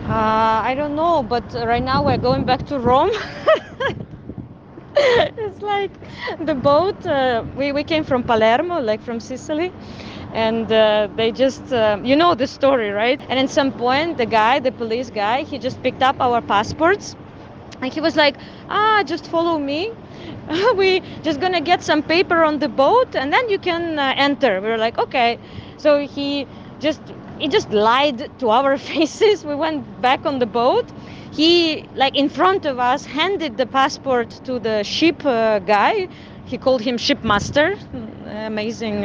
I don't know, but right now we're going back to Rome. It's like the boat. We came from Palermo, like from Sicily, and they just you know the story, right? And at some point, the police guy, he just picked up our passports, and he was like, just follow me. We just gonna get some paper on the boat, and then you can enter. We were like, okay. So just he just lied to our faces. We went back on the boat. He, like, in front of us, handed the passport to the ship guy. He called him shipmaster. Amazing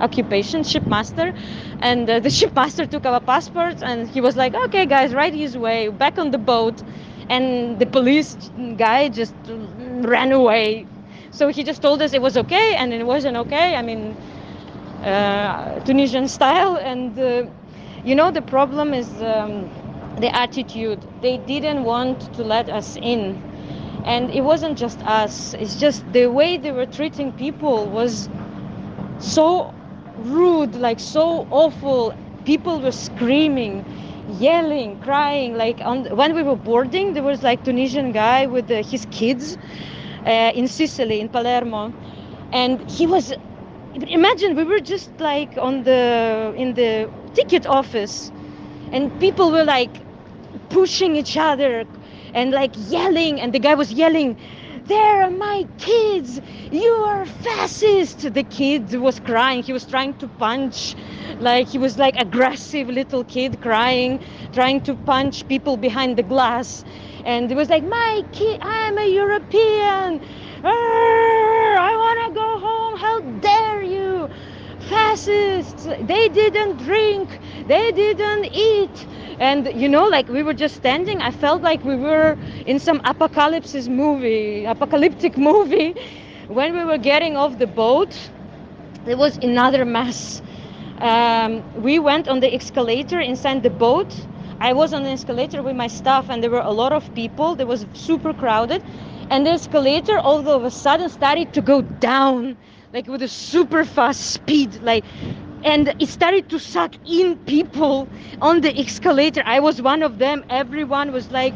occupation, shipmaster. And the shipmaster took our passports, and he was like, okay guys, right his way, back on the boat. And the police guy just ran away. So he just told us it was okay, and it wasn't okay. I mean, Tunisian style. And the problem is the attitude. They didn't want to let us in, and it wasn't just us. It's just the way they were treating people was so rude, like so awful. People were screaming, yelling, crying. Like when we were boarding, there was like Tunisian guy with his kids in Sicily, in Palermo, and he was. Imagine we were just like in the ticket office, and people were like pushing each other and like yelling, and the guy was yelling, "There are my kids, you are fascist." The kid was crying, he was trying to punch, like he was like aggressive little kid crying, trying to punch people behind the glass. And it was like, "My kid, I'm a European, I want to go home, how dare you, fascists, they didn't drink, they didn't eat." And like we were just standing. I felt like we were in some apocalyptic movie. When we were getting off the boat, there was another mess. We went on the escalator inside the boat. I was on the escalator with my stuff, and there were a lot of people. There was super crowded, and the escalator all of a sudden started to go down, like with a super fast speed, like, and it started to suck in people on the escalator. I was one of them. Everyone was like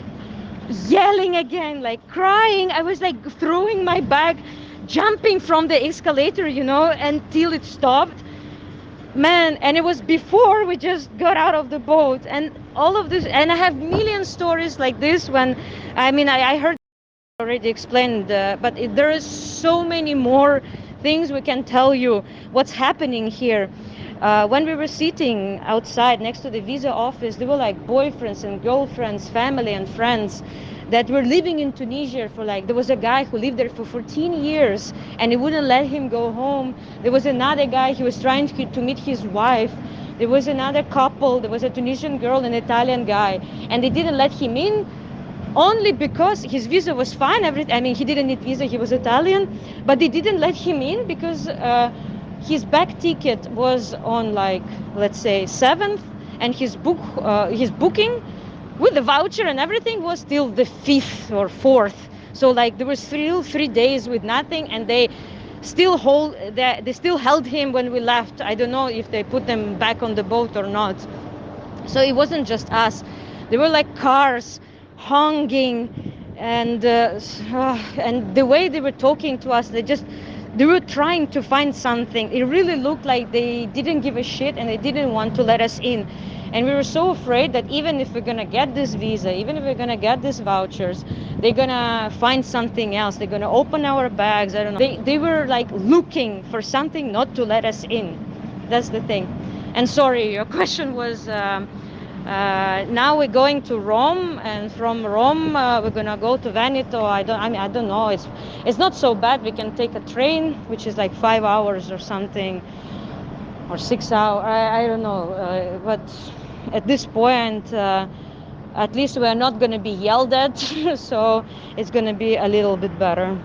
yelling again, like crying. I was like throwing my bag, jumping from the escalator, until it stopped. Man, and it was before we just got out of the boat. And all of this, and I have million stories like this. When I heard already explained, but there is so many more things we can tell you what's happening here. When we were sitting outside next to the visa office, there were like boyfriends and girlfriends, family and friends that were living in Tunisia for like, there was a guy who lived there for 14 years and he wouldn't let him go home. There was another guy, he was trying to meet his wife. There was another couple, there was a Tunisian girl and an Italian guy, and they didn't let him in only because his visa was fine. He didn't need visa, he was Italian, but they didn't let him in because his back ticket was on, like, let's say 7th, and his booking with the voucher and everything was still the 5th or 4th. So like there was still 3 days with nothing, and they still held him when we left. I don't know if they put them back on the boat or not. So it wasn't just us. There were like cars honking, and the way they were talking to us, they were trying to find something. It really looked like they didn't give a shit and they didn't want to let us in. And we were so afraid that even if we're gonna get this visa, even if we're gonna get these vouchers, they're gonna find something else. They're gonna open our bags. I don't know. They were like looking for something not to let us in. That's the thing. And sorry, your question was, now we're going to Rome, and from Rome we're gonna go to Veneto. I don't know. It's not so bad. We can take a train, which is like 5 hours or something, or 6 hours. I don't know. But at this point, at least we're not gonna be yelled at, so it's gonna be a little bit better.